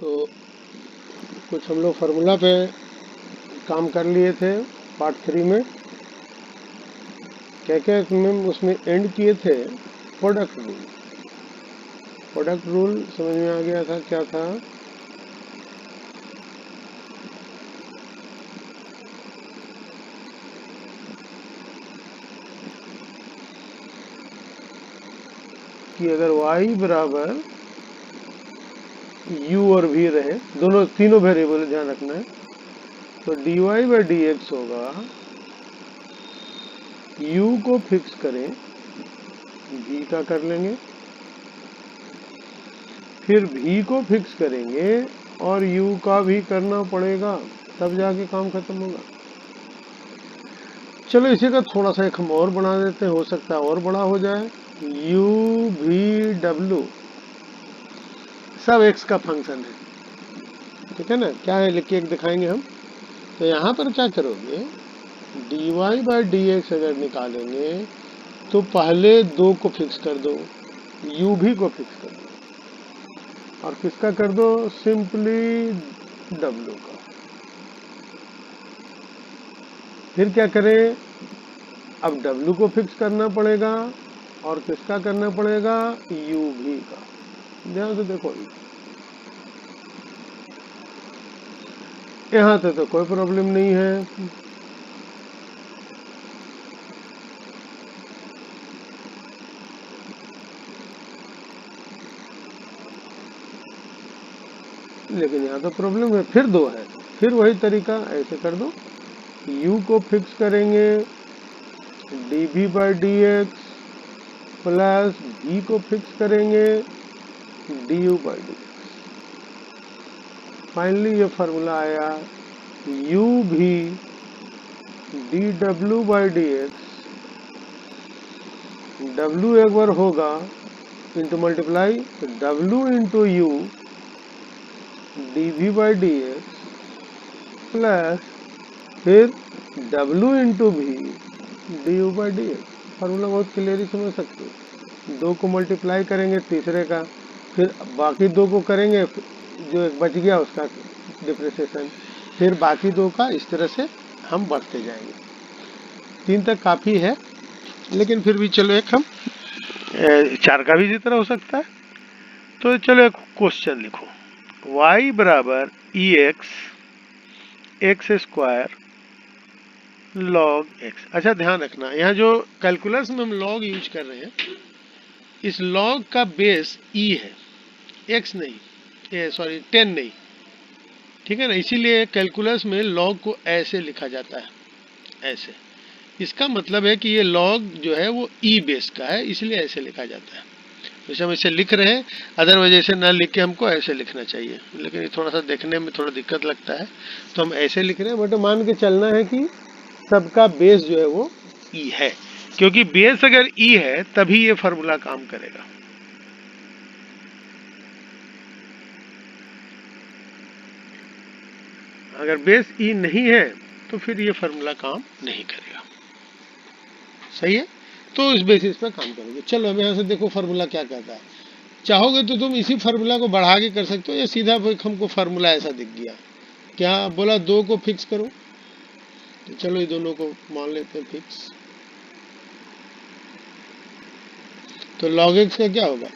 तो कुछ हम लोग फार्मूला पे काम कर लिए थे पार्ट 3 में। क्या क्या उसमें एंड किए थे? Product rule. प्रोडक्ट रूल समझ में आ गया था क्या था? कि अगर y बराबर u और v रहे, दोनों तीनों वेरिएबल ध्यान रखना है, तो dy बाई dx होगा, u को फिक्स करें, v का कर लेंगे, फिर v को फिक्स करेंगे और u का भी करना पड़ेगा, तब जाके काम खत्म होगा। चलो इसी का थोड़ा सा एक हम और बना देते हैं, हो सकता है और बड़ा हो जाए। u v w सब x का फंक्शन है, ठीक है ना? क्या है लिख के एक दिखाएंगे हम। तो यहाँ पर क्या करोगे, dy बाई dx अगर निकालेंगे तो पहले 2 को फिक्स कर दो, u भी को फिक्स कर दो, और किसका कर दो? सिंपली w का। फिर क्या करें, अब w को फिक्स करना पड़ेगा और किसका करना पड़ेगा? u भी का। ध्यान से देखो, यहाँ तक तो कोई प्रॉब्लम नहीं है। लेकिन यहाँ तो प्रॉब्लम है, फिर 2 है। फिर वही तरीका, ऐसे कर दो, u को फिक्स करेंगे dv by dx plus v को फिक्स करेंगे du बाई dx। फाइनली ये फार्मूला आया u भी dw बाई dx, w एक बार होगा इंटू मल्टीप्लाई, तो w into u dv by dx plus फिर w into v du by dx। Formula बहुत क्लियरली समझ सकते हो। 2 को मल्टीप्लाई करेंगे तीसरे का, फिर बाकी 2 को करेंगे, जो एक बच गया उसका डिप्रेसिएशन, फिर बाकी 2 का, इस तरह से हम बढ़ते जाएंगे। 3 तक काफ़ी है, लेकिन फिर भी चलो एक हम 4 का भी इसी तरह हो सकता है। तो चलो एक क्वेश्चन लिखो, y बराबर एक्स स्क्वायर लॉग एक्स। अच्छा ध्यान रखना, यहाँ जो कैलकुलस में हम लॉग यूज कर रहे हैं, इस लॉग का बेस e है, x नहीं, सॉरी 10 नहीं, ठीक है ना? इसीलिए कैलकुलस में लॉग को ऐसे लिखा जाता है, ऐसे। इसका मतलब है कि ये लॉग जो है वो e बेस का है, इसलिए ऐसे लिखा जाता है। जैसे हम इसे लिख रहे हैं, अदरवाइज ऐसे ना लिख के हमको ऐसे लिखना चाहिए, लेकिन थोड़ा सा देखने में थोड़ा दिक्कत लगता है, तो हम ऐसे लिख रहे हैं। बट मान के चलना है कि सबका बेस जो है वो ई है, क्योंकि बेस अगर ई है तभी ये फार्मूला काम करेगा। अगर बेस ई नहीं है तो फिर ये फार्मूला काम नहीं करेगा। सही है? तो इस बेसिस पर काम करेंगे। चलो अब यहाँ से देखो फार्मूला क्या कहता है। चाहोगे तो तुम इसी फार्मूला को बढ़ा के कर सकते हो, या सीधा हमको फार्मूला ऐसा दिख गया, क्या बोला 2 को फिक्स करो, तो चलो ये दोनों को मान लेते हैं फिक्स। तो log x का क्या होगा?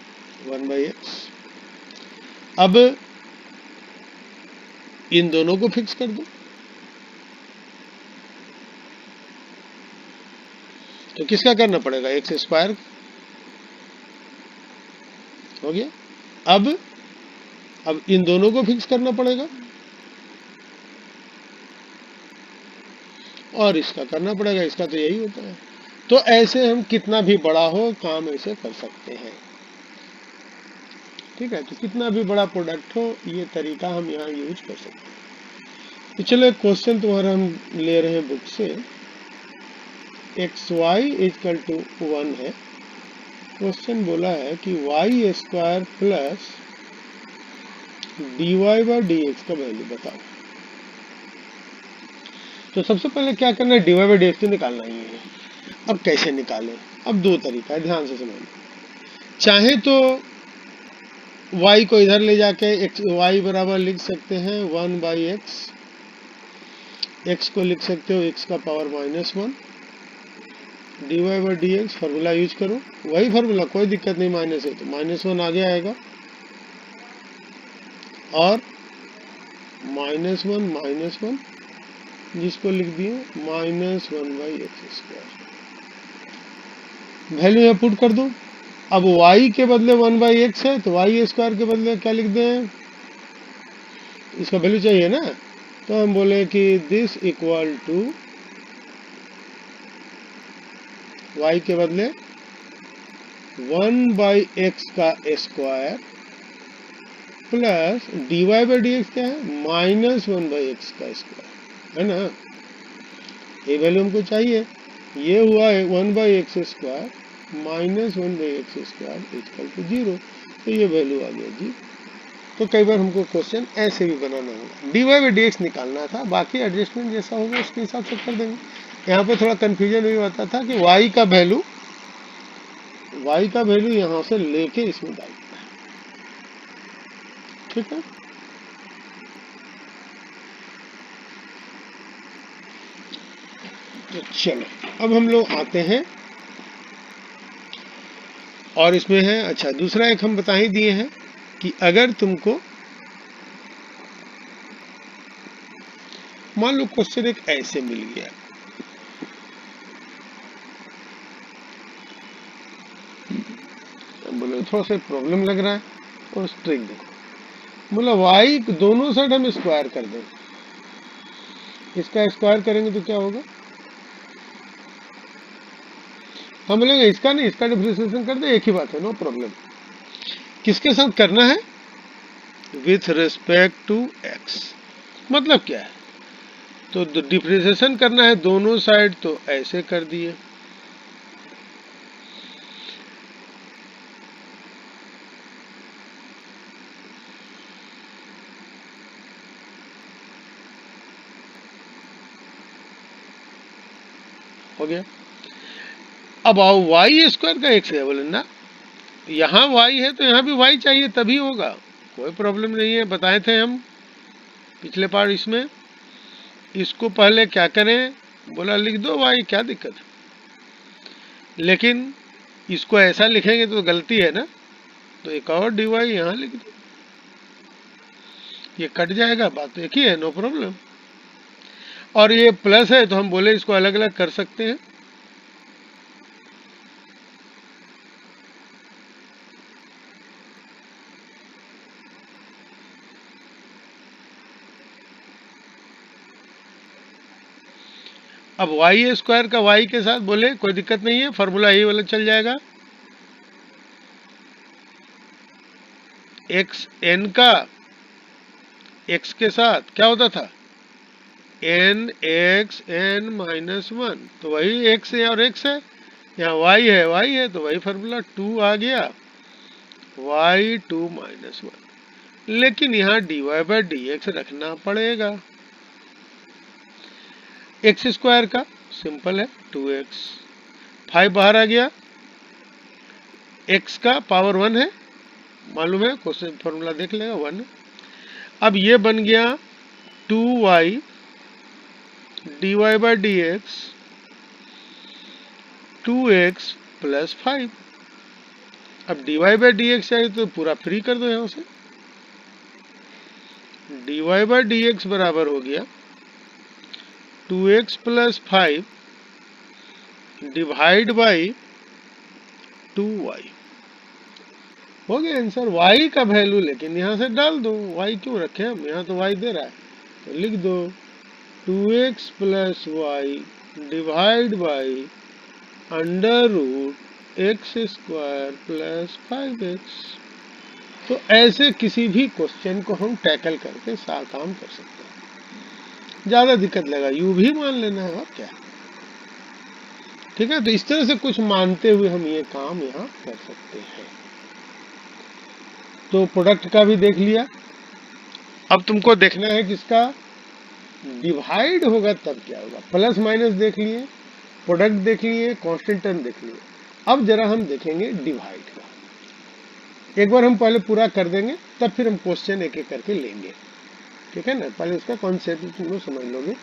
1/x। अब इन दोनों को फिक्स कर दो, तो किसका करना पड़ेगा? एक्स स्क्वायर हो गया। अब इन दोनों को फिक्स करना पड़ेगा और इसका करना पड़ेगा, इसका तो यही होता है। तो ऐसे हम कितना भी बड़ा हो काम ऐसे कर सकते हैं, ठीक है? तो कितना भी बड़ा प्रोडक्ट हो, ये तरीका हम यहाँ यूज कर सकते हैं। तो चलो एक क्वेश्चन तुम्हारा हम ले रहे हैं बुक से, एक्स वाई इक्वल टू 1 है। क्वेश्चन बोला है कि y square plus d y by d x का वैल्यू बताओ। तो सबसे पहले क्या करना है, d y by d x तो निकालना ही है। अब कैसे निकालें? अब 2 तरीका है, ध्यान से समझना। चाहे तो y को इधर ले जाके y बराबर लिख सकते हैं 1/x, x को लिख सकते हो x का पावर -1 dy/dx। फार्मूला यूज करो, वही फार्मूला, कोई दिक्कत नहीं, माइनस है तो -1 आगे आएगा और -1 जिसको लिख दिए -1/x²। वैल्यू यहाँ पुट कर दो। अब y के बदले 1/x है तो y² के बदले क्या लिख दें, इसका वैल्यू चाहिए ना, तो हम बोले कि दिस इक्वल टू y के बदले 1/x का स्क्वायर प्लस dy/dx क्या है, -1/x का स्क्वायर, है ना। ये वैल्यू हमको चाहिए, ये हुआ है 1/x² -1/x² इक्वल टू 0, तो ये वैल्यू आ गया जी। तो कई बार हमको क्वेश्चन ऐसे भी बनाना होगा, dy/dx निकालना था, बाकी एडजस्टमेंट जैसा होगा उसके हिसाब से कर देंगे। यहाँ पे थोड़ा कंफ्यूजन भी होता था कि y का वैल्यू यहाँ से लेके इसमें डालना है, ठीक है। तो चलो अब हम लोग आते हैं और इसमें है, अच्छा दूसरा एक हम बता ही दिए हैं कि अगर तुमको मान लो क्वेश्चन एक ऐसे मिल गया, बोले थोड़ा सा प्रॉब्लम लग रहा है, और ट्रिक देखो, बोला y दोनों साइड हम स्क्वायर कर दें, इसका स्क्वायर करेंगे तो क्या होगा, हम बोलेंगे इसका नहीं, इसका डिफरेंशिएशन कर दे, एक ही बात है, नो प्रॉब्लम। किसके साथ करना है, विथ रिस्पेक्ट टू x, मतलब क्या है, तो डिफरेंशिएशन करना है दोनों साइड, तो ऐसे कर दिए, हो गया। अब आओ y² का x है, बोले ना यहाँ y है तो यहाँ भी y चाहिए तभी होगा, कोई प्रॉब्लम नहीं है, बताए थे हम पिछले पार्ट इसमें। इसको पहले क्या करें, बोला लिख दो y, क्या दिक्कत है, लेकिन इसको ऐसा लिखेंगे तो गलती है ना, तो एक और dy यहाँ लिख दो, ये कट जाएगा, बात एक ही है, नो प्रॉब्लम। और ये प्लस है तो हम बोले इसको अलग अलग कर सकते हैं, अब y² का y के साथ बोले कोई दिक्कत नहीं है, फॉर्मूला यही वाला चल जाएगा, x n का x के साथ क्या होता था, n x n -1, तो वही x है और x है, यहाँ y है तो वही फॉर्मूला 2 आ गया, y2 -1, लेकिन यहाँ dy/dx रखना पड़ेगा, x² का सिंपल है 2x, 5 बाहर आ गया, x का पावर 1 है, मालूम है, क्वेश्चन फॉर्मूला देख लेगा 1। अब ये बन गया 2y dy/dx 2x + 5। अब dy/dx चाहिए तो पूरा फ्री कर दो, यहां से dy/dx बराबर हो गया 2x + 5 डिवाइड बाई 2y, हो गया आंसर। y का वैल्यू लेकिन यहां से डाल दो, y क्यों रखे हम, यहां तो y दे रहा है, तो लिख दो 2x + y divide by √x² + 5x। तो ऐसे किसी भी क्वेश्चन को हम टैकल करके काम कर सकते हैं, ज्यादा दिक्कत लगा यू भी मान लेना है, और क्या, ठीक है। तो इस तरह से कुछ मानते हुए हम ये काम यहाँ कर सकते हैं। तो प्रोडक्ट का भी देख लिया, अब तुमको देखना है किसका डिवाइड होगा तब क्या होगा, प्लस माइनस देख लिए, प्रोडक्ट देख लिए, कांस्टेंट टर्म देख लिए, अब जरा हम देखेंगे डिवाइड का। एक बार हम पहले पूरा कर देंगे, तब फिर हम क्वेश्चन एक एक करके लेंगे, ठीक है ना। पहले उसका कॉन्सेप्ट तुम लोग समझ लोगे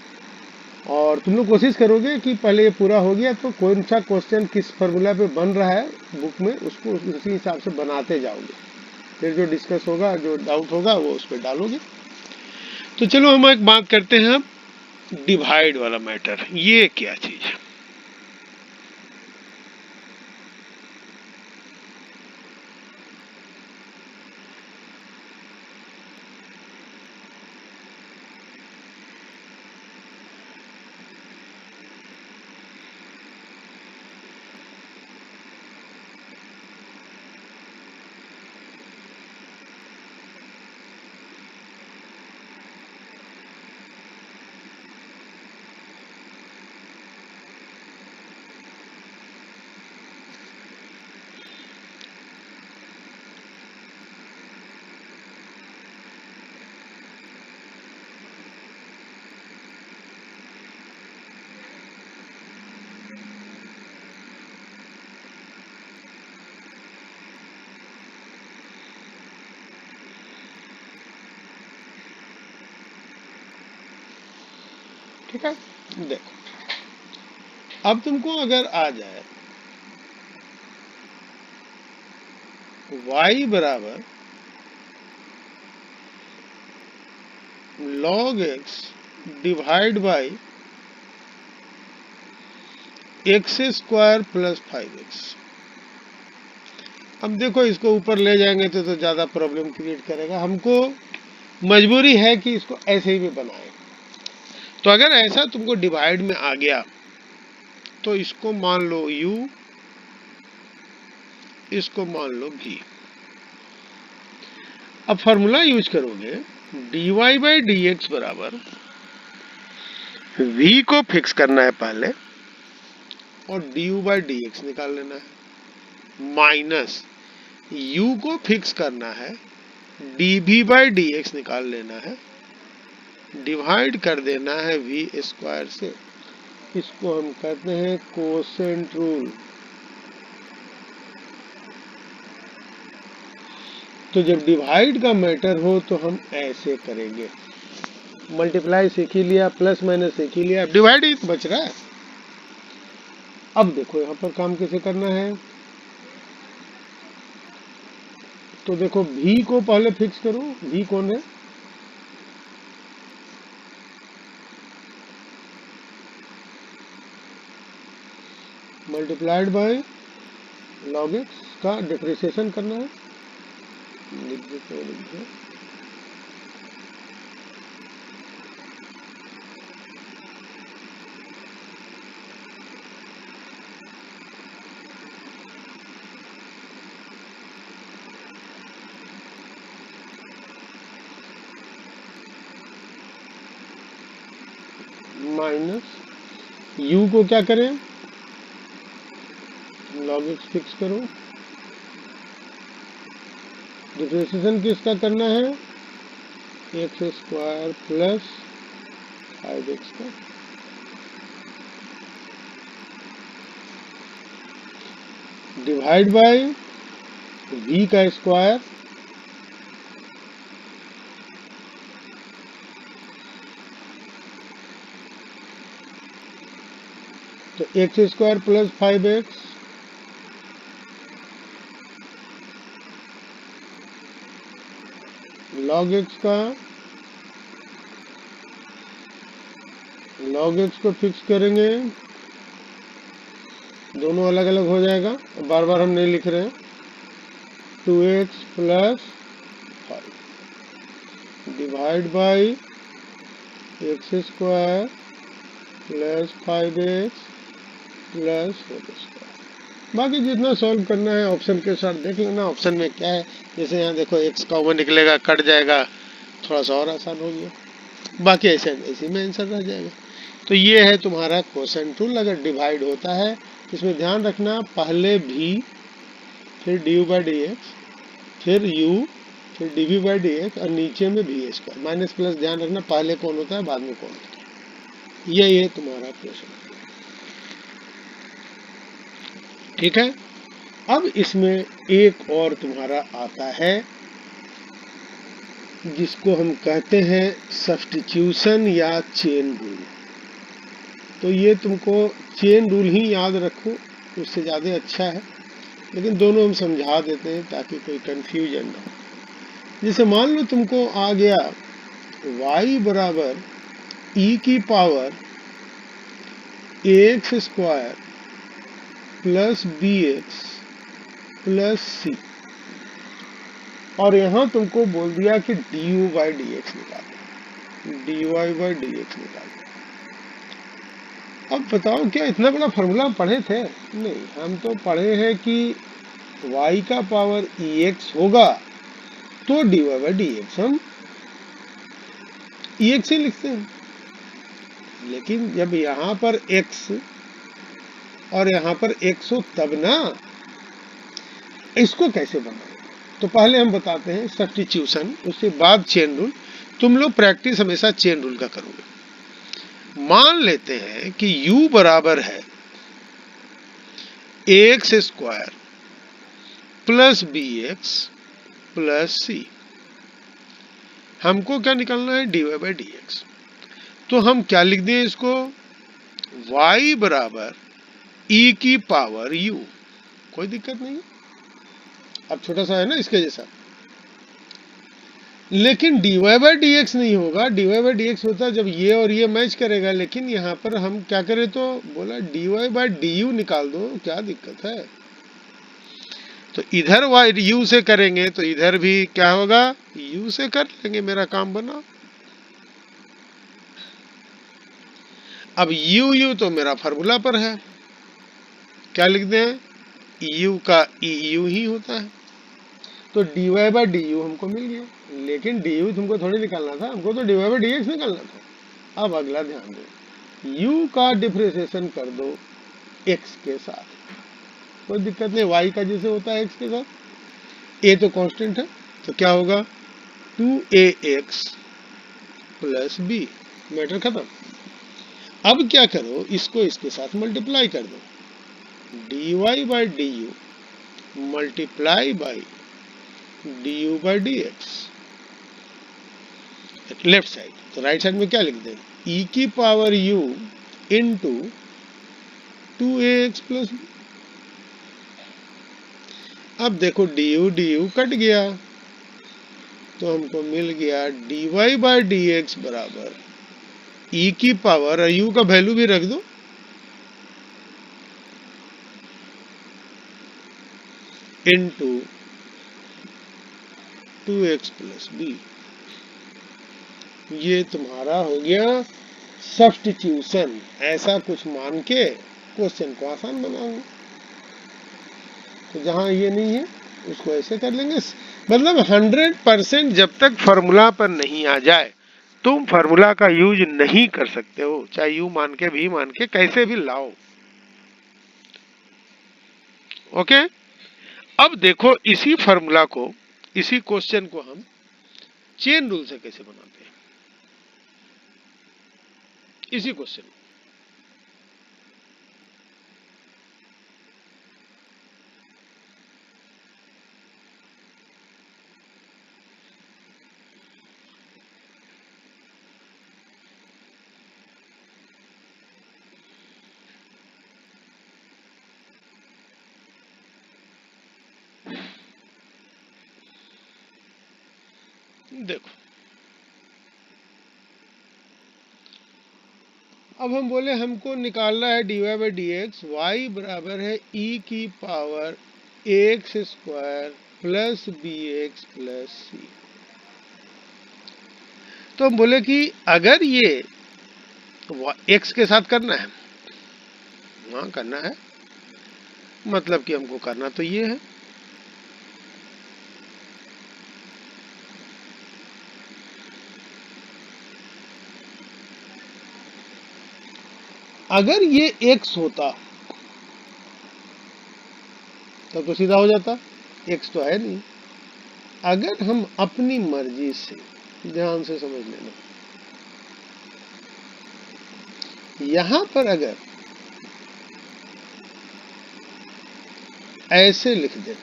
और तुम लोग कोशिश करोगे कि पहले ये पूरा हो गया तो कौन सा क्वेश्चन किस फॉर्मूला पे बन रहा है बुक में, उसको उसी हिसाब से बनाते जाओगे। फिर जो डिस्कस होगा, जो डाउट होगा, वो उस पर डालोगे। तो चलो हम एक बात करते हैं, डिवाइड वाला मैटर, ये क्या चीज है। ठीक है, देखो अब तुमको अगर आ जाए y बराबर log x divide by x square plus 5x। अब देखो इसको ऊपर ले जाएंगे तो ज्यादा प्रॉब्लम क्रिएट करेगा, हमको मजबूरी है कि इसको ऐसे ही भी बनाए। तो अगर ऐसा तुमको डिवाइड में आ गया तो इसको मान लो u, इसको मान लो v। अब फॉर्मूला यूज करोगे, dy बाई डी एक्स बराबर v को फिक्स करना है पहले और du बाई डी एक्स निकाल लेना है, माइनस u को फिक्स करना है, dv बाई डी एक्स निकाल लेना है, डिवाइड कर देना है v स्क्वायर से। इसको हम कहते हैं कोसेंट रूल। तो जब डिवाइड का मैटर हो तो हम ऐसे करेंगे, मल्टीप्लाई सीख ही लिया, प्लस माइनस सीख ही लिया, डिवाइड ही तो बच रहा है। अब देखो यहाँ पर काम कैसे करना है। तो देखो v को पहले फिक्स करो, v कौन है, मल्टीप्लाइड बाय लॉग एक्स का डिफरेंशिएशन करना है, लिख दो। माइनस u को क्या करें, लॉग एक्स फिक्स करो, डिफरेंशिएशन किसका करना है, एक्स स्क्वायर प्लस 5x का, डिवाइड बाय v का स्क्वायर, तो x square plus 5x log x का, लॉग एक्स को फिक्स करेंगे, दोनों अलग अलग हो जाएगा, बार बार हम नहीं लिख रहे हैं, 2x plus 5 divide by x square plus 5x plus 4x। बाकी जितना सॉल्व करना है ऑप्शन के साथ देख लेना, ऑप्शन में क्या है। जैसे यहाँ देखो x कॉमन निकलेगा, कट जाएगा, थोड़ा सा और आसान हो गया, बाकी ऐसे इसी में आंसर रह जाएगा। तो ये है तुम्हारा कोसेंट रूल। अगर डिवाइड होता है इसमें ध्यान रखना, पहले v, फिर du बाई डी एक्स, फिर u, फिर dv बाई डी एक्स और नीचे में v स्क्वायर, माइनस प्लस ध्यान रखना, पहले कौन होता है बाद में कौन होता है। यही है तुम्हारा क्वेश्चन, ठीक है। अब इसमें एक और तुम्हारा आता है जिसको हम कहते हैं सब्स्टिट्यूशन या चेन रूल। तो ये तुमको चेन रूल ही याद रखो, उससे ज़्यादा अच्छा है, लेकिन दोनों हम समझा देते हैं ताकि कोई कंफ्यूजन ना हो। जैसे मान लो तुमको आ गया y बराबर e की power ax square plus bx plus c, और यहाँ तुमको बोल दिया कि du बाई डी एक्स निकालो, dy बाई डी एक्स निकालो। अब बताओ क्या इतना बड़ा फॉर्मूला पढ़े थे? नहीं, हम तो पढ़े हैं कि y का पावर ex होगा तो dy बाई डी एक्स हम ex से लिखते हैं। लेकिन जब यहाँ पर x और यहाँ पर x हो तब ना, इसको कैसे बनाए? तो पहले हम बताते हैं सब्स्टिट्यूशन, उसके बाद चेन रूल। तुम लोग प्रैक्टिस हमेशा चेन रूल का करोगे। मान लेते हैं कि u बराबर है ax square plus bx plus c. हमको क्या निकालना है? dy by d x. तो हम क्या लिख दें इसको? y बराबर e की पावर u। कोई दिक्कत नहीं, अब छोटा सा है ना इसके जैसा। लेकिन dy बाई डी एक्स नहीं होगा, dy बाई डी एक्स होता जब ये और ये मैच करेगा, लेकिन यहाँ पर हम क्या करें? तो बोला dy बाई डी यू निकाल दो, क्या दिक्कत है? तो इधर y u से करेंगे तो इधर भी क्या होगा? u से कर लेंगे, मेरा काम बना। अब u तो मेरा फार्मूला पर है, क्या लिख दें? u का eu ही होता है। तो dy बाई डी यू हमको मिल गया, लेकिन du तुमको थोड़ी निकालना था, हमको तो dy बाई डी एक्स निकालना था। अब अगला ध्यान दो, u का डिफरेंशिएशन कर दो x के साथ, कोई दिक्कत नहीं, y का जैसे होता है x के साथ। a तो कांस्टेंट है, तो क्या होगा? 2ax प्लस b, मैटर खत्म। अब क्या करो, इसको इसके साथ मल्टीप्लाई कर दो, dy by D you multiply by du by d x left side. तो राइट साइड में क्या लिख दें? e की power u into 2ax plus. अब देखो du कट गया, तो हमको मिल गया dy बाई डी एक्स बराबर e की पावर, और u का वैल्यू भी रख दो, इंटू 2x प्लस b। ये तुम्हारा हो गया सब्स्टिट्यूशन। ऐसा कुछ मान के क्वेश्चन को आसान बनाओगे। तो जहां ये नहीं है उसको ऐसे कर लेंगे। मतलब 100% जब तक फॉर्मूला पर नहीं आ जाए तुम फॉर्मूला का यूज नहीं कर सकते हो, चाहे यू मान के भी मान के कैसे भी लाओ। ओके, अब देखो इसी फॉर्मूला को, इसी क्वेश्चन को हम चेन रूल से कैसे बनाते हैं, इसी क्वेश्चन। देखो अब हम बोले हमको निकालना है dy by d x, y बराबर है e की power ax square plus bx plus c. तो हम बोले कि अगर ये x के साथ करना है, हाँ करना है, मतलब कि हमको करना तो ये है। अगर ये x होता तब तो सीधा हो जाता, x तो है नहीं। अगर हम अपनी मर्जी से, ध्यान से समझ लेना, यहां पर अगर ऐसे लिख दें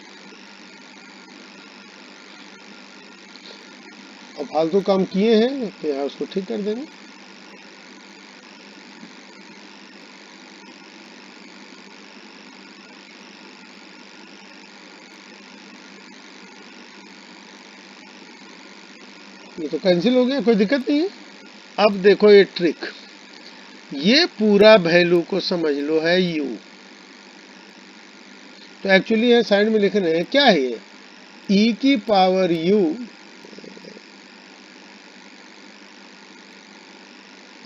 और फालतू काम किए हैं तो यहाँ उसको ठीक कर देंगे। ये तो कैंसिल हो गया, कोई दिक्कत नहीं है। अब देखो ये ट्रिक, ये पूरा वैल्यू को समझ लो है u, तो एक्चुअली है साइड में लिख रहे हैं क्या है ये e की पावर u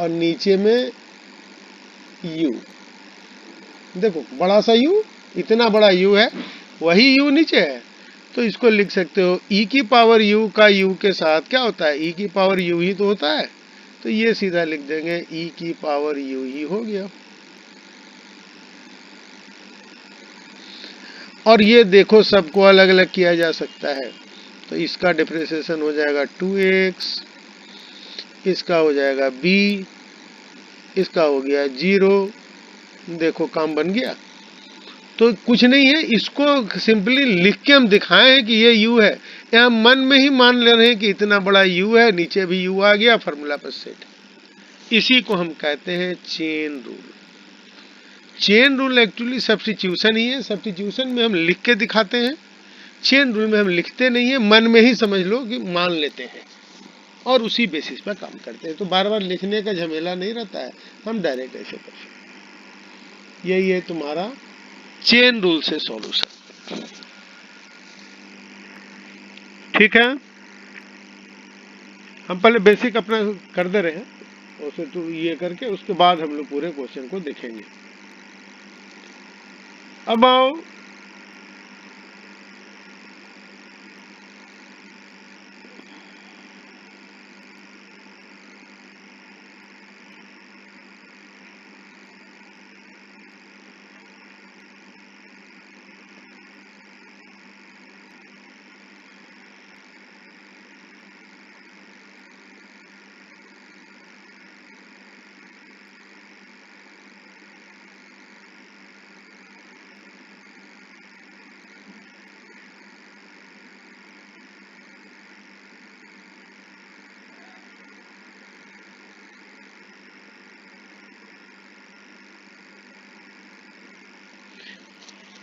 और नीचे में u। देखो बड़ा सा u, इतना बड़ा u है, वही u नीचे है, तो इसको लिख सकते हो e की पावर u का u के साथ क्या होता है, e की पावर u ही तो होता है, तो ये सीधा लिख देंगे e की पावर u ही हो गया। और ये देखो सबको अलग अलग किया जा सकता है, तो इसका डिफरेंशिएशन हो जाएगा 2x, इसका हो जाएगा b, इसका हो गया 0। देखो काम बन गया। तो कुछ नहीं है, इसको सिंपली लिख के हम दिखाएं कि ये u है, या मन में ही मान ले रहे हैं कि इतना बड़ा u है, नीचे भी u आ गया, फार्मूला पर सेट। इसी को हम कहते हैं chain rule. Chain rule actually substitution ही है, सब्स्टिट्यूशन में हम लिख के दिखाते हैं, चेन रूल में हम लिखते नहीं है, मन में ही समझ लो कि मान लेते हैं और उसी बेसिस पर काम करते हैं। तो बार बार लिखने का झमेला नहीं रहता है, हम डायरेक्ट ऐसे कर सकते। यही है तुम्हारा चेन रूल से सॉल्यूशन। ठीक है, हम पहले बेसिक अपना कर दे रहे हैं, उसे तो ये करके उसके बाद हम लोग पूरे क्वेश्चन को देखेंगे। अब आओ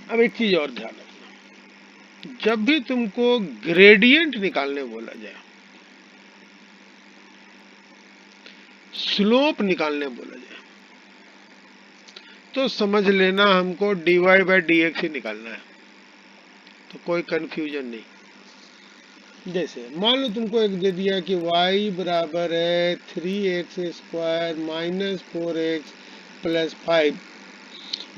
अब एक चीज और ध्यान रखना, जब भी तुमको ग्रेडियंट निकालने बोला जाए, स्लोप निकालने बोला जाए, तो समझ लेना हमको dy बाई डी एक्स ही निकालना है, तो कोई कंफ्यूजन नहीं। जैसे मान लो तुमको एक दे दिया कि y बराबर है 3x square minus 4x plus 5,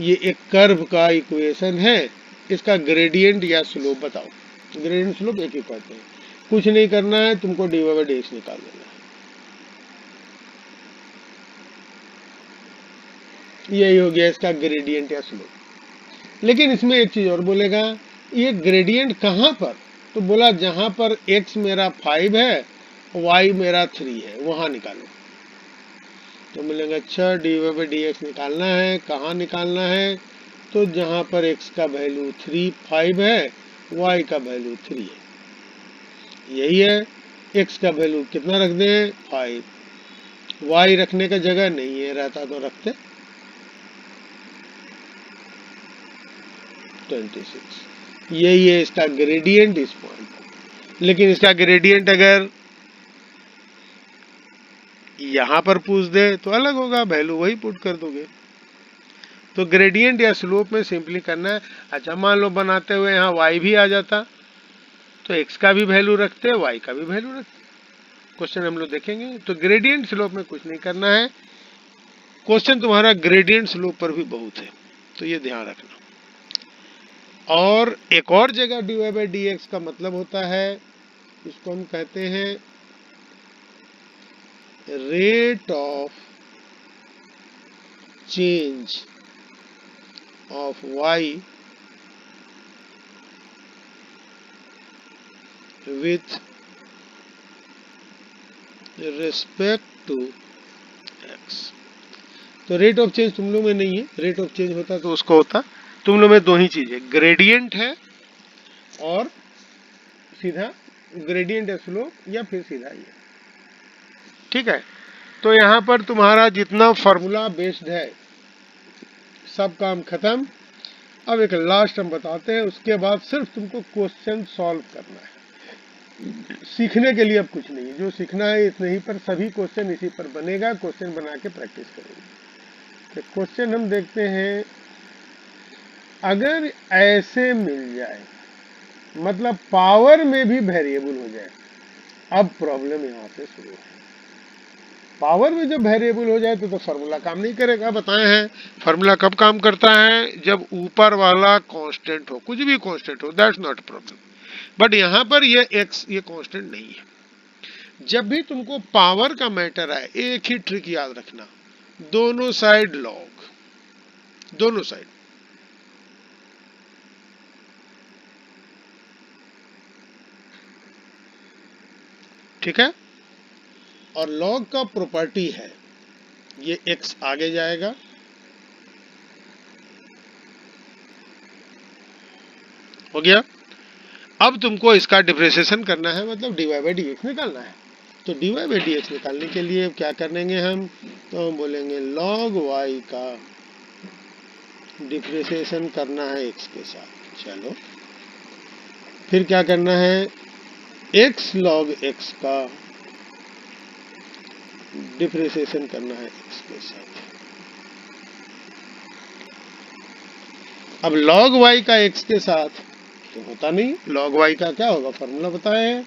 ये एक कर्व का इक्वेशन है, इसका ग्रेडियंट या स्लोप बताओ। ग्रेडियंट स्लोप एक ही कहते हैं, कुछ नहीं करना है, तुमको dy बाई डी एक्स निकाल लेना है, यही हो गया इसका ग्रेडियंट या स्लोप। लेकिन इसमें एक चीज और बोलेगा, ये ग्रेडियंट कहाँ पर, तो बोला जहां पर x मेरा 5 है, y मेरा 3 है, वहां निकालो। तो मिलेगा अच्छा d y by d x निकालना है, कहाँ निकालना है, तो जहां पर x का वैल्यू 5 है, y का वैल्यू 3 है, यही है। x का वैल्यू कितना रख दें 5, y रखने का जगह नहीं है, रहता तो रखते 26। यही है इसका ग्रेडियंट इस पॉइंट। लेकिन इसका ग्रेडियंट अगर यहां पर पूछ दे तो अलग होगा, वैल्यू वही पुट कर दोगे। तो ग्रेडियंट या स्लोप में सिंपली करना है। अच्छा मान लो बनाते हुए यहाँ y भी आ जाता, तो x का भी वैल्यू रखते, y का भी वैल्यू रखते, क्वेश्चन हम लोग देखेंगे। तो ग्रेडियंट स्लोप में कुछ नहीं करना है, क्वेश्चन तुम्हारा ग्रेडियंट स्लोप पर भी बहुत है, तो ये ध्यान रखना। और एक और जगह dy बाई डी एक्स का मतलब होता है, इसको हम कहते हैं rate of change of y with respect to x। तो रेट ऑफ चेंज तुम लोग में नहीं है, रेट ऑफ चेंज होता तो उसको होता तुम लोग में दो ही चीजें, ग्रेडियंट है और सीधा ग्रेडियंट है स्लोप, या फिर सीधा ये। ठीक है, तो यहां पर तुम्हारा जितना फॉर्मूला बेस्ड है सब काम खत्म। अब एक लास्ट हम बताते हैं, उसके बाद सिर्फ तुमको क्वेश्चन सॉल्व करना है। सीखने के लिए अब कुछ नहीं, जो सीखना है इतने ही पर, सभी क्वेश्चन इसी पर बनेगा, क्वेश्चन बना के प्रैक्टिस करेंगे। तो क्वेश्चन हम देखते हैं, अगर ऐसे मिल जाए, मतलब पावर में भी वेरिएबल हो जाए, अब प्रॉब्लम यहां से शुरू है। पावर में जब वेरिएबल हो जाए तो फार्मूला काम नहीं करेगा, बताए हैं। फार्मूला कब काम करता है, जब ऊपर वाला कांस्टेंट हो, कुछ भी कांस्टेंट हो, दैट्स नॉट प्रॉब्लम। बट यहां पर ये एक्स ये कांस्टेंट नहीं है। जब भी तुमको पावर का मैटर है, एक ही ट्रिक याद रखना, दोनों साइड लॉग, दोनों साइड। ठीक है, और लॉग का प्रॉपर्टी है, ये एक्स आगे जाएगा, हो गया। अब तुमको इसका डिफरेंशिएशन करना है, मतलब डीवाई बाई डी एक्स निकालना है। तो डीवाई बाई डी एक्स निकालने के लिए क्या करेंगे हम, तो हम बोलेंगे लॉग वाई का डिफरेंशिएशन करना है एक्स के साथ। चलो, फिर क्या करना है, एक्स लॉग एक्स का डिफरेंशिएशन करना है एक्स के साथ। अब लॉग वाई का एक्स के साथ तो होता नहीं, लॉग वाई का क्या होगा, फॉर्मूला बताया है,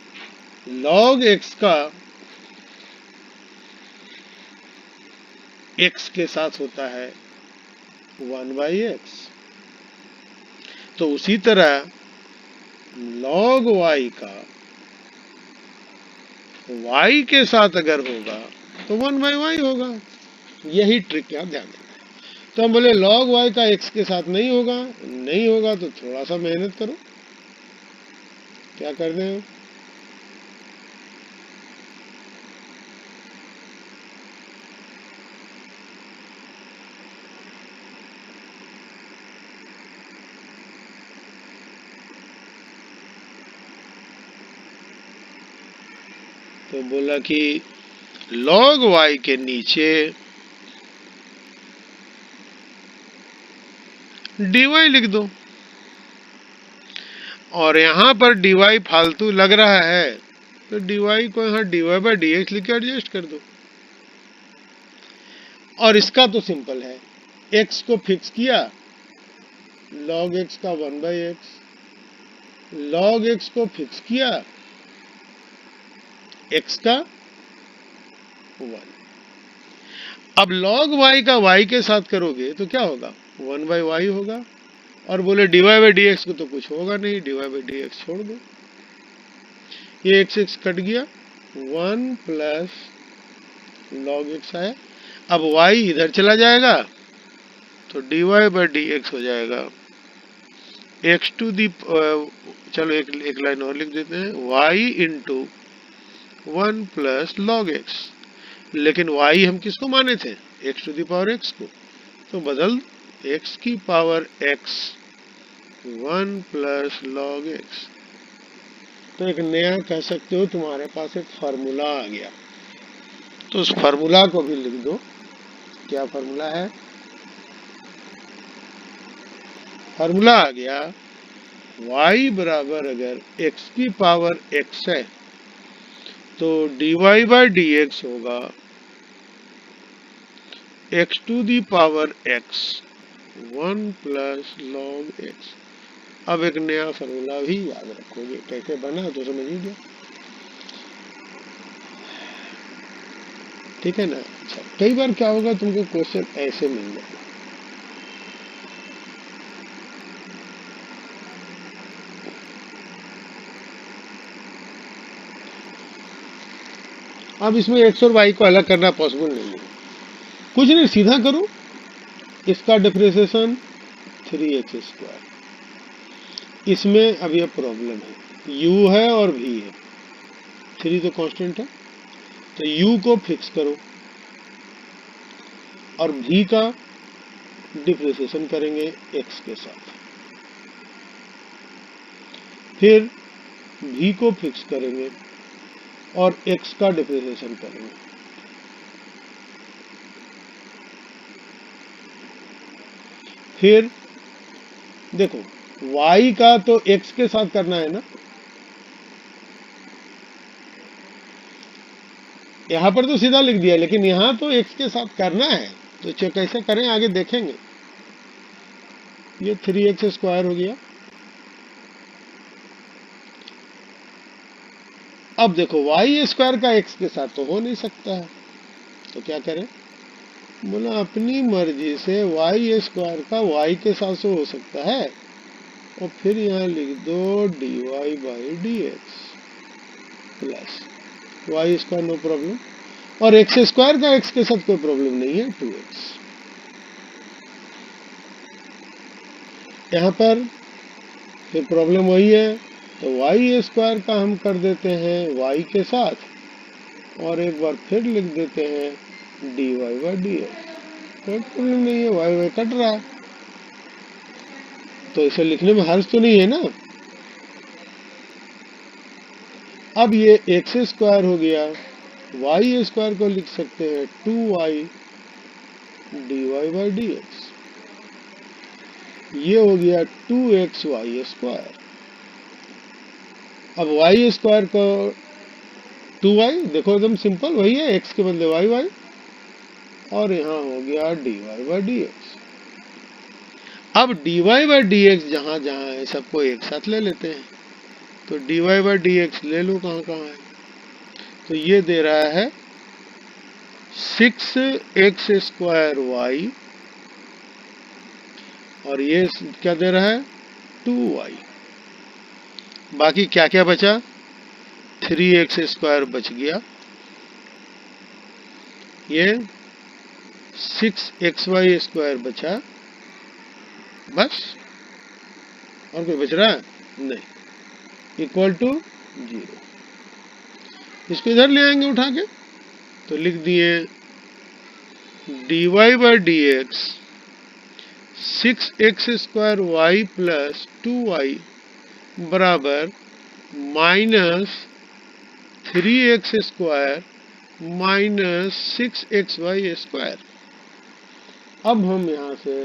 लॉग एक्स का एक्स के साथ होता है 1/x। तो उसी तरह लॉग वाई का वाई के साथ अगर होगा तो 1/y होगा। यही ट्रिक यहाँ ध्यान देना है। तो हम बोले लॉग वाई का एक्स के साथ नहीं होगा, नहीं होगा तो थोड़ा सा मेहनत करो, क्या कर दें, तो बोला कि लॉग वाई के नीचे dy लिख दो, और यहां पर dy फालतू लग रहा है तो dy को यहां dy बाई डी एक्स लिख के एडजस्ट कर दो। और इसका तो सिंपल है, x को फिक्स किया, log x का 1/x, log x को फिक्स किया, x का 1। अब log y का y के साथ करोगे तो क्या होगा, 1/y होगा। और बोले dy बाई डी एक्स को तो कुछ होगा नहीं, dy बाई डी एक्स छोड़ दो, ये x कट गया, 1 प्लस log x आया। अब y इधर चला जाएगा तो dy बाई डी एक्स हो जाएगा x टू दी, चलो एक लाइन और लिख देते हैं, y into 1 plus log x. लेकिन y हम किसको माने थे, x to the power x को, तो बदल x की power x 1 plus log x. तो एक नया कह सकते हो, तुम्हारे पास एक फार्मूला आ गया। तो उस फार्मूला को भी लिख दो, क्या फार्मूला है, फार्मूला आ गया, y बराबर अगर x की पावर x है तो dy बाई डी एक्स होगा x to the power x 1 plus log x। अब एक नया फार्मूला भी याद रखोगे, कैसे बना तो समझ ही गया, ठीक है ना। अच्छा, कई बार क्या होगा, तुमको क्वेश्चन ऐसे मिल जाएगा, अब इसमें x और y को अलग करना पॉसिबल नहीं है, कुछ नहीं, सीधा करो, इसका डिफरेंशिएशन 3x²। इसमें अब ये प्रॉब्लम है, u है और v है, 3 तो कांस्टेंट है, तो u को फिक्स करो और v का डिफ्रेंशिएशन करेंगे x के साथ, फिर v को फिक्स करेंगे और x का डिफ्रेंशिएशन करेंगे। फिर देखो y का तो x के साथ करना है ना, यहां पर तो सीधा लिख दिया, लेकिन यहां तो x के साथ करना है, तो कैसे करें आगे देखेंगे। ये 3x स्क्वायर हो गया। अब देखो y स्क्वायर का x के साथ तो हो नहीं सकता है, तो क्या करें, बोला अपनी मर्जी से y स्क्वायर का y के साथ से हो सकता है, और फिर यहाँ लिख दो dy by d x plus y square, no problem, और एक्स स्क्वायर का x के साथ कोई प्रॉब्लम नहीं है, 2x। यहाँ पर फिर प्रॉब्लम वही है, तो y स्क्वायर का हम कर देते हैं y के साथ, और एक बार फिर लिख देते हैं dy बाई डी एक्स, कोई प्रॉब्लम नहीं है, y कट रहा है, तो इसे लिखने में हर्ज तो नहीं है ना। अब ये एक्स स्क्वायर हो गया, y स्क्वायर को लिख सकते हैं 2y dy by d x, ये हो गया 2x y स्क्वायर। अब y स्क्वायर को 2y, देखो एकदम सिंपल वही है, x के बदले y, और यहाँ हो गया dy बाई डी एक्स। अब dy बाई डी एक्स जहां जहां है सबको एक साथ ले लेते हैं, तो dy बाई डी एक्स ले लो कहाँ कहाँ है, तो ये दे रहा है 6x स्क्वायर y, और ये क्या दे रहा है 2y। बाकी क्या क्या बचा, 3x स्क्वायर बच गया, ये 6xy स्क्वायर बचा, बस और कोई बच रहा है नहीं, इक्वल टू 0। इसको इधर ले आएंगे उठा के, तो लिख दिए dy by d x 6x square y plus 2y बराबर minus 3x square minus 6xy square. अब हम यहाँ से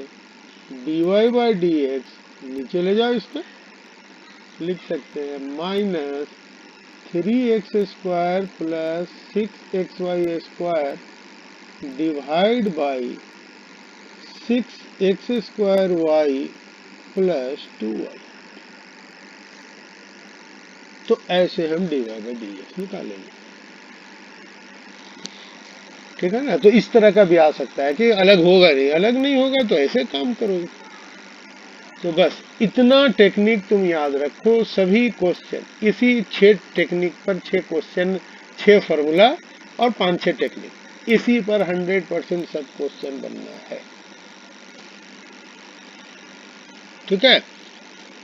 dy बाई डी एक्स नीचे ले जाओ, इसको लिख सकते हैं minus 3x square plus 6xy square divide by 6x square y plus 2y। तो ऐसे हम dy बाई डी एक्स निकालेंगे, ठीक है ना। तो इस तरह का भी आ सकता है कि अलग होगा नहीं, अलग नहीं होगा तो ऐसे काम करोगे। तो बस इतना टेक्निक तुम याद रखो, सभी क्वेश्चन इसी 6 टेक्निक पर, 6 क्वेश्चन, 6 फॉर्मूला और 5-6 टेक्निक, इसी पर 100% सब क्वेश्चन बनना है, ठीक है।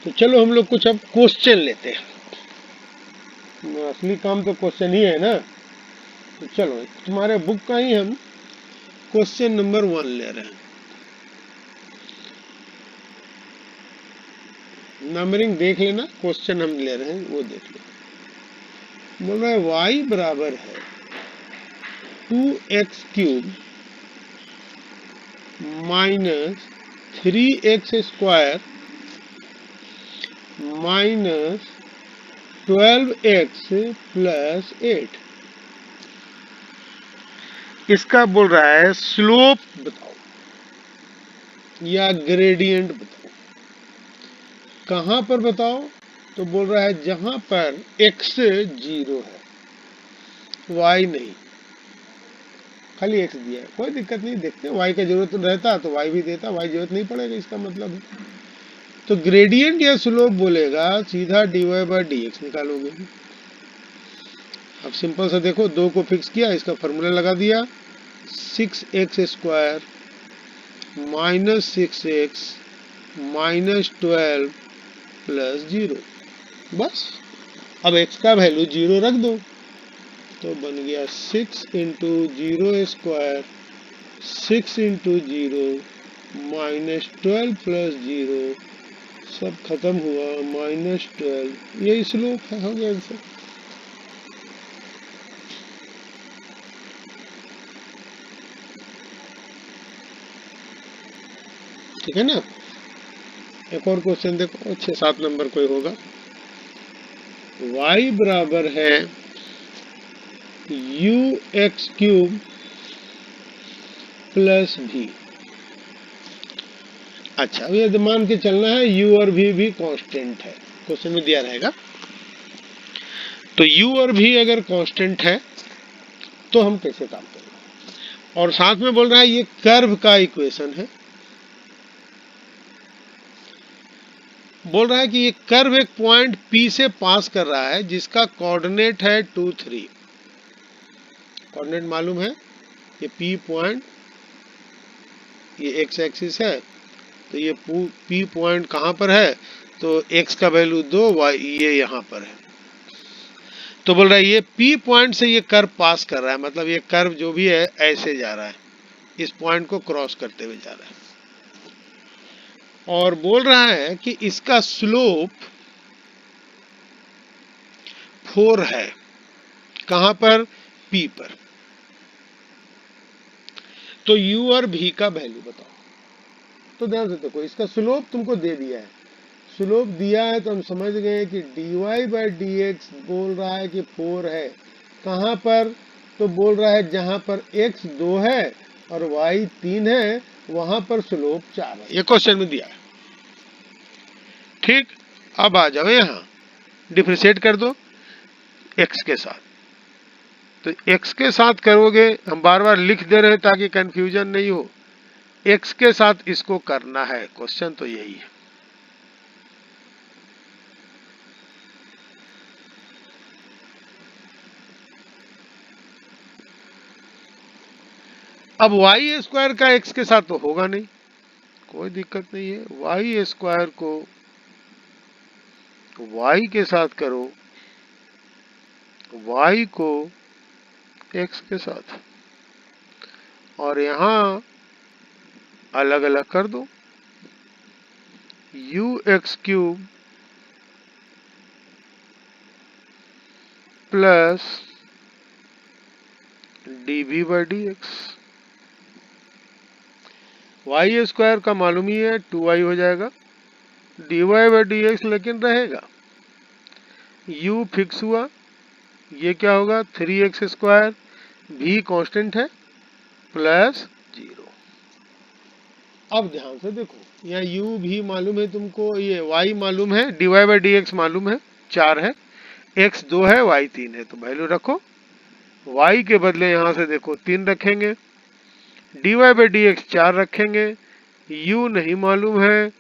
तो चलो हम लोग कुछ अब क्वेश्चन लेते हैं, असली काम तो क्वेश्चन ही है ना। तो चलो तुम्हारे बुक का ही हम क्वेश्चन नंबर 1 ले रहे हैं। नंबरिंग देख लेना, क्वेश्चन हम ले रहे हैं वो देख लेना। बोल रहा है y बराबर है 2x cube minus 3x square minus 12x plus 8। इसका बोल रहा है स्लोप बताओ या ग्रेडियंट बताओ। कहां पर बताओ, तो बोल रहा है जहां पर x 0 है, y नहीं, खाली x दिया है, कोई दिक्कत नहीं, देखते हैं y का जरूरत रहता तो y भी देता, y जरूरत नहीं पड़ेगा, इसका मतलब है। तो ग्रेडियंट या स्लोप बोलेगा सीधा dy बाई डी एक्स निकालोगे। अब सिंपल सा देखो, 2 को फिक्स किया, इसका फॉर्मूला लगा दिया 6x square minus 6x minus 12 plus 0, बस। अब x का वैल्यू 0 रख दो, तो बन गया 6 इंटू 0 स्क्वायर 6 इंटू 0 -12 प्लस 0 सब खत्म हुआ, -12 यही स्लोप है, हो गया आंसर। ठीक है ना। एक और क्वेश्चन देखो, 6-7 नंबर कोई होगा। y बराबर है ux³ प्लस v। अच्छा, अब ये मान के चलना है u और v भी कांस्टेंट है, क्वेश्चन में दिया रहेगा। तो u और v अगर कांस्टेंट है तो हम कैसे काम करेंगे, और साथ में बोल रहा है ये कर्व का इक्वेशन है, बोल रहा है कि ये कर्व एक पॉइंट P से पास कर रहा है जिसका कोऑर्डिनेट है 2, 3। कोऑर्डिनेट मालूम है, ये P पॉइंट, ये x एक्सिस है, तो ये P पॉइंट कहाँ पर है, तो x का वैल्यू 2, y ये यहाँ पर है। तो बोल रहा है ये P पॉइंट से ये कर्व पास कर रहा है, मतलब ये कर्व जो भी है ऐसे जा रहा है, इस पॉइंट को क्रॉस करते हुए जा रहा है, और बोल रहा है कि इसका स्लोप 4 है। कहां पर, P पर। तो u और v का वैल्यू बताओ। तो ध्यान से देखो, इसका स्लोप तुमको दे दिया है, स्लोप दिया है तो हम समझ गए कि dy/dx बोल रहा है कि 4 है। कहां पर, तो बोल रहा है जहां पर x 2 है और y 3 है, वहां पर स्लोप 4 है, ये क्वेश्चन में दिया है। ठीक, अब आ जाओ यहां, डिफरेंशिएट कर दो x के साथ। तो x के साथ करोगे, हम बार बार लिख दे रहे हैं ताकि कंफ्यूजन नहीं हो, x के साथ इसको करना है, क्वेश्चन तो यही है। अब वाई स्क्वायर का x के साथ तो होगा नहीं, कोई दिक्कत नहीं है, वाई स्क्वायर को y के साथ करो, y को x के साथ, और यहां अलग अलग कर दो, ux³ plus dv/dx। Y square का मालूम ही है 2y हो जाएगा, dy/dx लेकिन रहेगा, u फिक्स हुआ, ये क्या होगा 3x², v कांस्टेंट है, प्लस 0। अब ध्यान से देखो, यहाँ u भी मालूम है तुमको, ये y मालूम है, dy/dx मालूम है 4 है, x 2 है, y 3 है, तो वैल्यू रखो। y के बदले यहां से देखो 3 रखेंगे, dy/dx 4 रखेंगे, u नहीं मालूम है,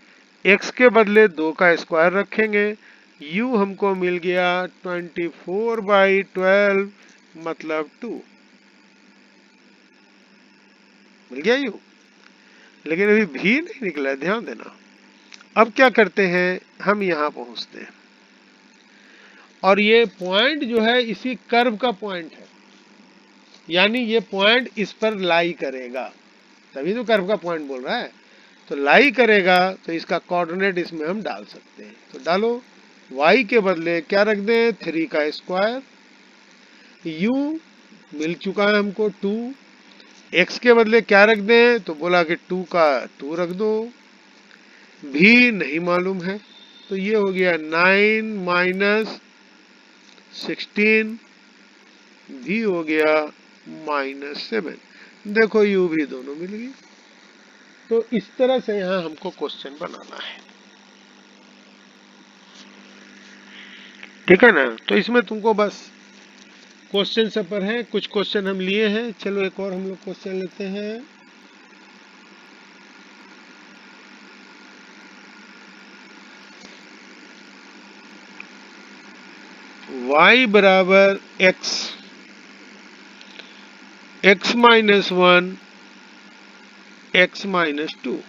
x के बदले 2 का स्क्वायर रखेंगे, u हमको मिल गया 24/12 मतलब 2 मिल गया u, लेकिन अभी भी नहीं निकला, ध्यान देना। अब क्या करते हैं, हम यहां पहुंचते हैं, और ये पॉइंट जो है इसी कर्व का पॉइंट है, यानी ये पॉइंट इस पर लाई करेगा, तभी तो कर्व का पॉइंट बोल रहा है। तो लाई करेगा तो इसका कोऑर्डिनेट इसमें हम डाल सकते हैं, तो डालो, y के बदले क्या रख दें 3 का स्क्वायर, u मिल चुका है हमको 2, x के बदले क्या रख दें, तो बोला कि 2 का 2 रख दो, भी नहीं मालूम है, तो ये हो गया 9 - 16, भी हो गया -7। देखो u भी दोनों मिल गई। तो इस तरह से यहाँ हमको क्वेश्चन बनाना है, ठीक है ना। तो इसमें तुमको बस क्वेश्चन सब पर है, कुछ क्वेश्चन हम लिए हैं, चलो एक और हम लोग क्वेश्चन लेते हैं। y बराबर x, x-1 x-2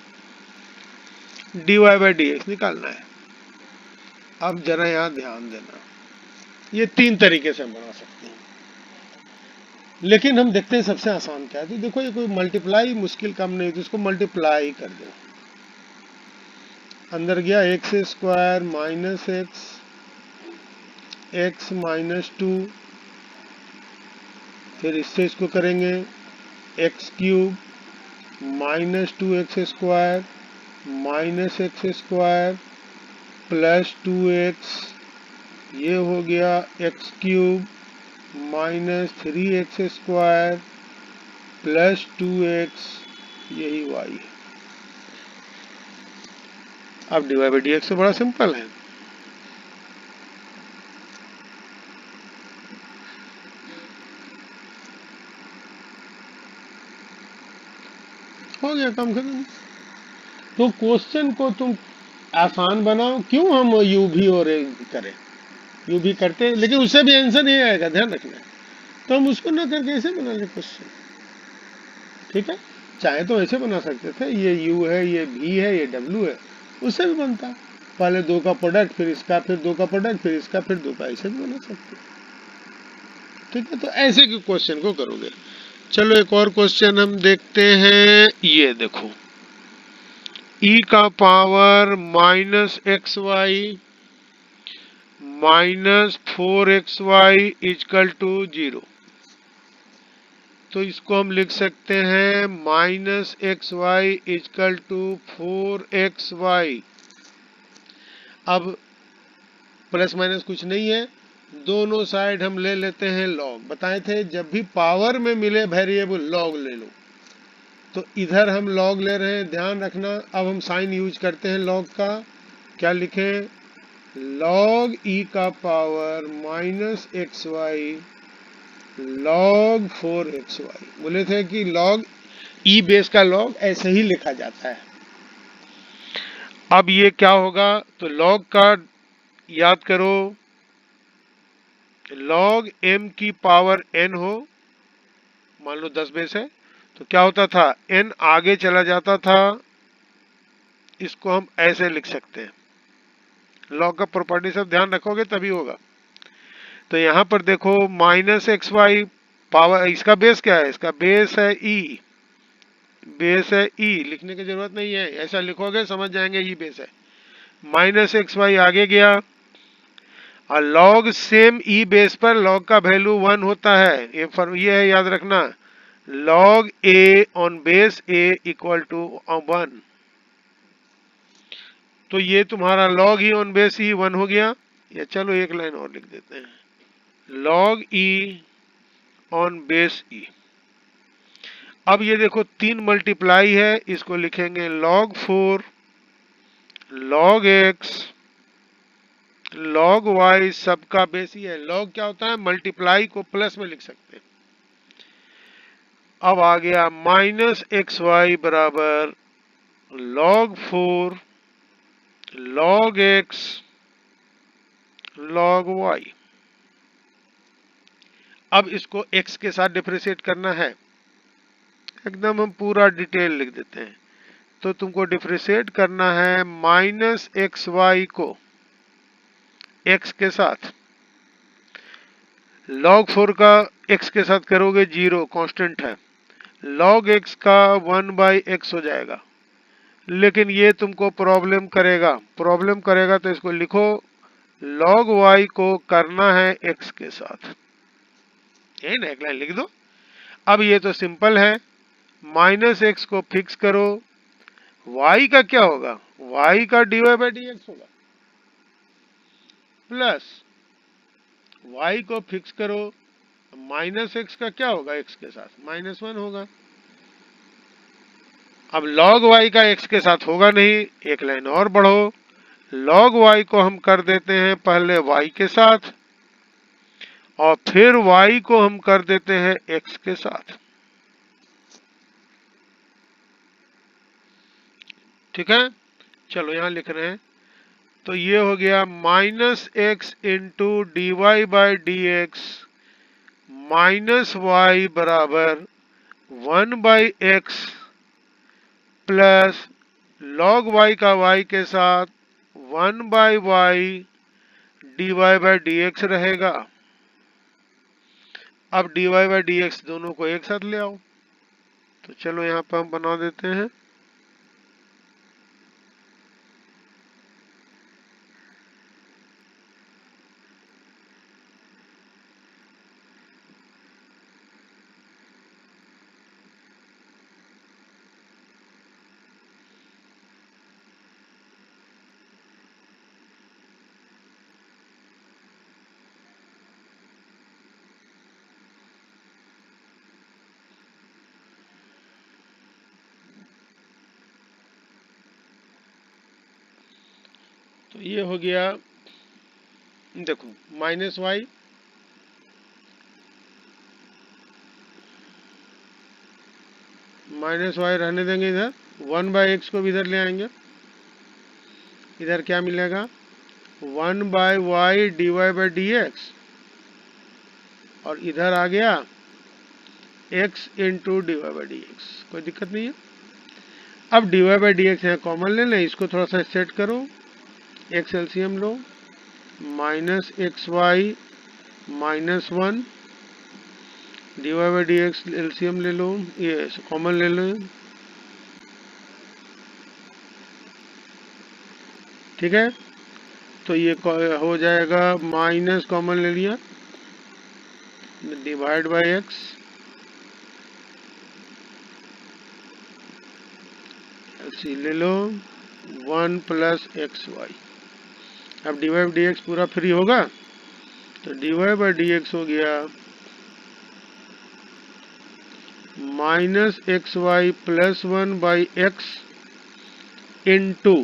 dy/dx निकालना है। अब जरा यहाँ ध्यान देना, ये 3 तरीके से हम बना सकते हैं। लेकिन हम देखते हैं सबसे आसान क्या है। तो देखो ये कोई मल्टीप्लाई मुश्किल काम नहीं, तो इसको मल्टीप्लाई कर दो। अंदर गया x square minus x, x minus two, फिर इससे इसको करेंगे x cube minus two x square minus x square plus two x, ये हो गया x cube minus three x square plus two x, यही वाई है। अब d y by d x तो बड़ा सिंपल है। हो गया काम खत्म। तो क्वेश्चन को तुम आसान बनाओ, क्यों हम यू भी और करें, यू भी करते हैं लेकिन उससे भी आंसर नहीं आएगा, ध्यान रखना। तो हम उसको ना करके ऐसे बना ले क्वेश्चन, ठीक है। चाहे तो ऐसे बना सकते थे, ये यू है, ये भी है, ये डब्ल्यू है, उससे भी बनता। पहले दो का प्रोडक्ट, फिर इसका, फिर दो का प्रोडक्ट, फिर इसका, फिर दो का, ऐसे भी बना सकते, ठीक है। तो ऐसे के क्वेश्चन को करोगे। चलो एक और क्वेश्चन हम देखते हैं। ये देखो ई का power minus x y minus four x y equal to zero. तो इसको हम लिख सकते हैं minus x y equal to four x y. अब प्लस माइनस कुछ नहीं है, दोनों साइड हम ले लेते हैं लॉग। बताए थे जब भी पावर में मिले वेरिएबल लॉग ले लो। तो इधर हम लॉग ले रहे हैं, ध्यान रखना। अब हम साइन यूज करते हैं लॉग का। क्या लिखें? लॉग ई का power minus x y log four x y. बोले थे कि लॉग ई बेस का लॉग ऐसे ही लिखा जाता है। अब ये क्या होगा? तो लॉग का याद करो, लॉग m की पावर n हो, मान लो 10 बेस है, तो क्या होता था? n आगे चला जाता था, इसको हम ऐसे लिख सकते हैं। लॉग का प्रॉपर्टी सब ध्यान रखोगे तभी होगा। तो यहां पर देखो माइनस एक्स वाई पावर, इसका बेस क्या है? इसका बेस है e, बेस है e, लिखने की जरूरत नहीं है, ऐसा लिखोगे समझ जाएंगे ई बेस है। माइनस एक्स वाई आगे गया, और लॉग सेम ई बेस पर लॉग का वैल्यू 1 होता है। ये है याद रखना, log a on base a equal to 1। तो ये तुम्हारा log e on base e 1 हो गया। या चलो एक लाइन और लिख देते हैं, log e on base e. अब ये देखो 3 मल्टीप्लाई है, इसको लिखेंगे log 4 log x log y, सबका बेस ही है। लॉग क्या होता है? मल्टीप्लाई को प्लस में लिख सकते हैं। अब आ गया माइनस एक्स वाई बराबर log 4 log x log y. अब इसको x के साथ डिफरेंशिएट करना है, एकदम हम पूरा डिटेल लिख देते हैं। तो तुमको डिफरेंशिएट करना है माइनस एक्स वाई को x के साथ, log 4 का x के साथ करोगे 0, कांस्टेंट है। log x का 1 बाई एक्स हो जाएगा। लेकिन ये तुमको प्रॉब्लम करेगा, तो इसको लिखो log y को करना है x के साथ, यही ना, एक लाइन लिख दो। अब ये तो सिंपल है, माइनस एक्स को फिक्स करो, y का क्या होगा? y का dy बाई डी एक्स होगा, प्लस y को फिक्स करो, माइनस एक्स का क्या होगा? x के साथ माइनस 1 होगा। अब log y का x के साथ होगा नहीं, एक लाइन और बढ़ो, log y को हम कर देते हैं पहले y के साथ, और फिर y को हम कर देते हैं x के साथ, ठीक है। चलो यहां लिख रहे हैं, तो ये हो गया minus x into d y by d x minus y बराबर 1 by x plus log y का y के साथ 1 by y d y by d x रहेगा। अब dy बाई dx दोनों को एक साथ ले आओ, तो चलो यहाँ पर हम बना देते हैं। तो ये हो गया, देखो माइनस वाई रहने देंगे, इधर 1/x को भी इधर ले आएंगे, इधर क्या मिलेगा 1/y dy बाई dx, और इधर आ गया x into dy by dx, कोई दिक्कत नहीं है। अब dy बाई dx यहाँ कॉमन ले लें, इसको थोड़ा सा सेट करो, x एलसीएम लो, minus x y minus 1 dy by dx LCM ले लो, ये कॉमन ले लो, ठीक है। तो ये हो जाएगा माइनस कॉमन ले लिया, डिवाइड बाई एक्स, एलसी ले लो 1 प्लस एक्स वाई। अब d y by d x पूरा फ्री होगा, तो d y by d x हो गया minus x y plus 1 by x into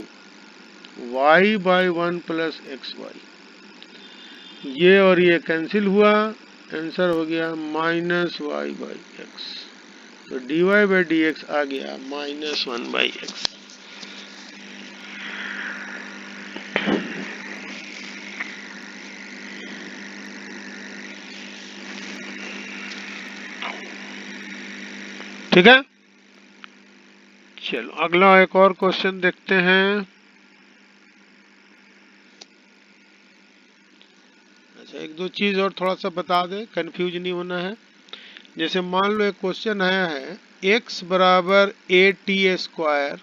y by 1 plus x y. ये और ये कैंसिल हुआ, आंसर हो गया माइनस वाई बाई एक्स। तो d y by d x आ गया माइनस 1 बाई एक्स। ठीक है, चलो अगला एक और क्वेश्चन देखते हैं। अच्छा, एक दो चीज और थोड़ा सा बता दे, कंफ्यूज नहीं होना है। जैसे मान लो एक क्वेश्चन आया है x बराबर ए टी स्क्वायर,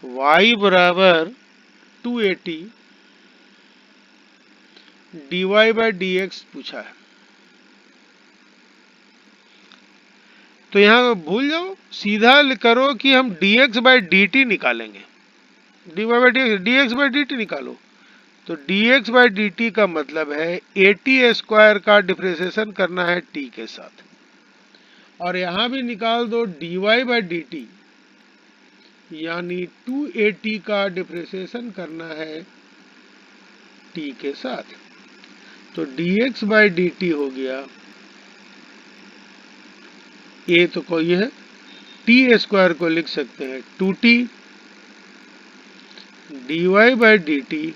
वाई बराबर 280 dy बाई डी एक्स पूछा है। तो यहाँ भूल जाओ, सीधा करो कि हम dx बाई डी टी निकालेंगे, dy by dx by D T निकालो। तो dx बाई डी टी का मतलब है ए टी स्क्वायर का डिफरेंशिएशन करना है t के साथ, और यहाँ भी निकाल दो dy बाई डी टी, यानी 280 का डिफरेंशिएशन करना है t के साथ। तो dx बाई डी टी हो गया, ये तो कोई है, टी स्क्वायर को लिख सकते हैं 2t, dy by D T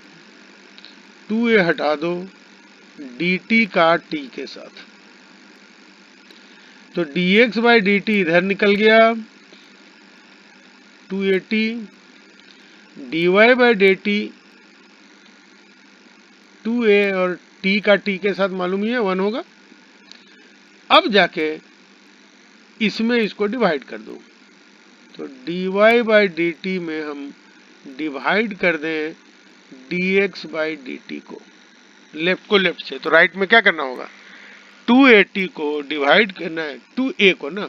2a हटा दो, dt का t के साथ। तो dx बाई डी टी इधर निकल गया 280, dy by D T 2a और t का t के साथ मालूम ही है 1 होगा। अब जाके इसमें इसको डिवाइड कर दो, तो dy बाई डी टी में हम डिवाइड कर दें dx बाई डी टी को, लेफ्ट को लेफ्ट से, तो राइट में क्या करना होगा 280 को डिवाइड करना है 2a को ना,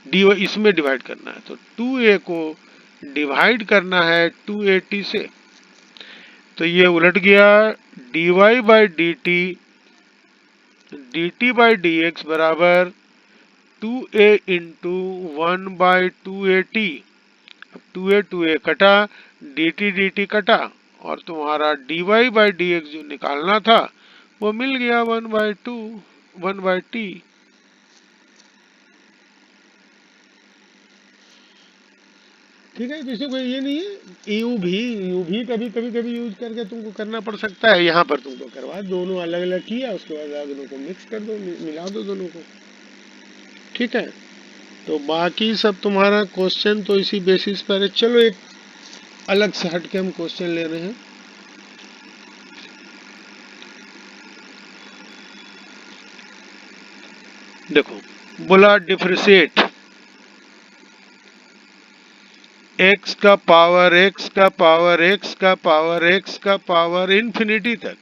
dy इसमें डिवाइड करना है, तो 2a को डिवाइड करना है 280 से। तो ये उलट गया, dy by D T dt by d x बराबर 2a इंटू 1 बाई 280। अब 2a कटा, dt कटा, और तुम्हारा dy बाई डी एक्स जो निकालना था वो मिल गया 1 बाई t। ठीक है, किसी को ये नहीं है, यू भी कभी यूज करके तुमको करना पड़ सकता है, यहाँ पर तुमको करवा दोनों अलग अलग किया, उसके बाद दोनों को मिक्स कर दो, मिला दो दोनों को। ठीक है, तो बाकी सब तुम्हारा क्वेश्चन तो इसी बेसिस पर है। चलो एक अलग से हट के हम क्वेश्चन ले रहे हैं। देखो, बोला डिफरेंशिएट x का पावर x का पावर x का पावर x का पावर इंफिनिटी तक।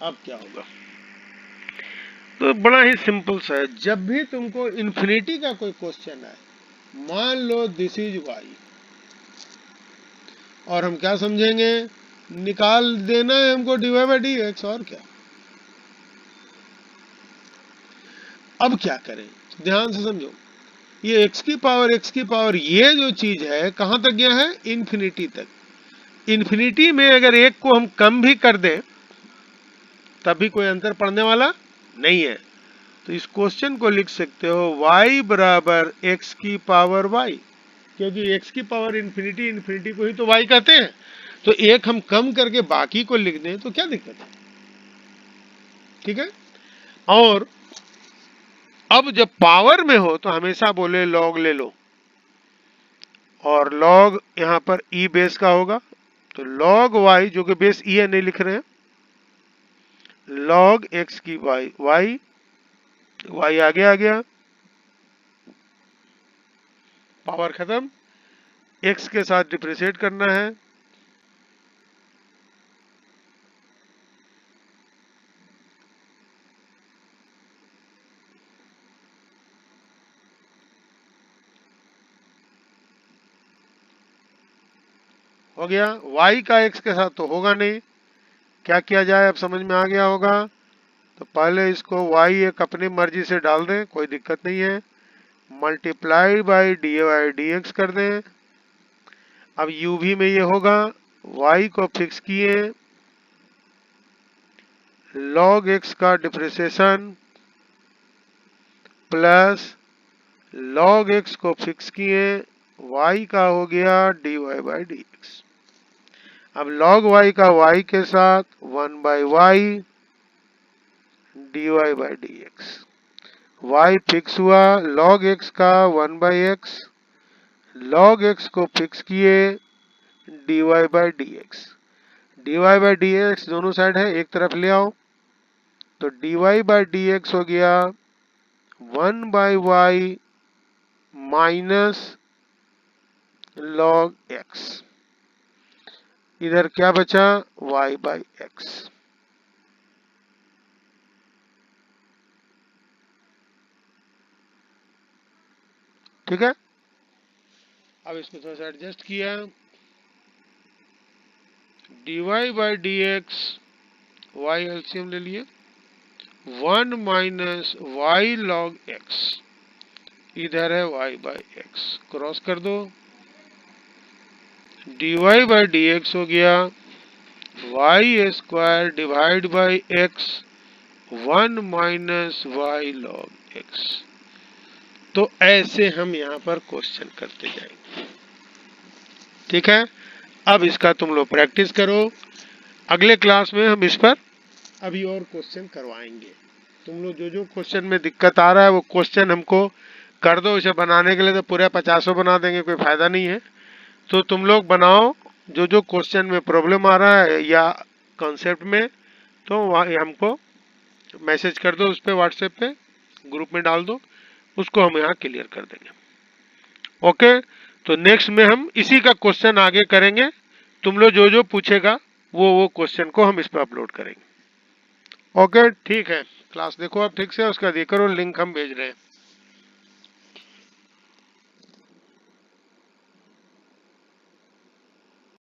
अब क्या होगा? तो बड़ा ही सिंपल सा है, जब भी तुमको इंफिनिटी का कोई क्वेश्चन आए, मान लो दिस इज y, और हम क्या समझेंगे, निकाल देना है हमको dy बाई डी एक्स, और क्या। अब क्या करें, ध्यान से समझो, ये x की पावर ये जो चीज है कहां तक गया है, इंफिनिटी तक। इंफिनिटी में अगर एक को हम कम भी कर दें तभी कोई अंतर पड़ने वाला नहीं है। तो इस क्वेश्चन को लिख सकते हो y बराबर x की पावर y, क्योंकि x की पावर इंफिनिटी, इंफिनिटी को ही तो y कहते हैं। तो एक हम कम करके बाकी को लिख दें तो क्या दिक्कत है, ठीक है। और अब जब पावर में हो तो हमेशा बोले लॉग ले लो, और लॉग यहां पर e बेस का होगा, तो लॉग y जो कि बेस e है, नहीं लिख रहे हैं, लॉग x की y आगे आ गया, पावर खत्म, x के साथ डिफरेंशिएट करना है, हो गया। y का x के साथ तो होगा नहीं, क्या किया जाए, अब समझ में आ गया होगा। तो पहले इसको y एक अपनी मर्जी से डाल दें, कोई दिक्कत नहीं है, multiply by d y d x कर दें। अब uv में ये होगा, y को फिक्स किए, log x का डिफरेंशिएशन प्लस log x को फिक्स किए, y का हो गया dy बाई डी एक्स। अब log y का y के साथ 1 by y dy by d x, y fix हुआ, log x का 1 बाई एक्स, log x को फिक्स किए, dy by d x, dy by d x दोनों साइड है, एक तरफ ले आओ, तो dy बाई डी एक्स हो गया 1 by y minus log x, इधर क्या बचा, y बाई एक्स। ठीक है, अब इसको थोड़ा सा एडजस्ट किया, dy by d x, y LCM ले लिए, 1 माइनस वाई लॉग एक्स, इधर है y बाई एक्स, क्रॉस कर दो, dy बाई डी एक्स हो गया y square divide by x, 1 minus y log x. तो ऐसे हम यहाँ पर क्वेश्चन करते जाएंगे, ठीक है। अब इसका तुम लोग प्रैक्टिस करो, अगले क्लास में हम इस पर अभी और क्वेश्चन करवाएंगे। तुम लोग जो जो क्वेश्चन में दिक्कत आ रहा है वो क्वेश्चन हमको कर दो, इसे बनाने के लिए तो पूरे 50 बना देंगे, कोई फायदा नहीं है। तो तुम लोग बनाओ, जो जो क्वेश्चन में प्रॉब्लम आ रहा है या कॉन्सेप्ट में, तो वहाँ हमको मैसेज कर दो, उस पर व्हाट्सएप पे ग्रुप में डाल दो, उसको हम यहाँ क्लियर कर देंगे। ओके, तो नेक्स्ट में हम इसी का क्वेश्चन आगे करेंगे, तुम लोग जो जो पूछेगा वो क्वेश्चन को हम इस पर अपलोड करेंगे। ओके ठीक है, क्लास देखो आप ठीक से, उसका देख करो, लिंक हम भेज रहे हैं।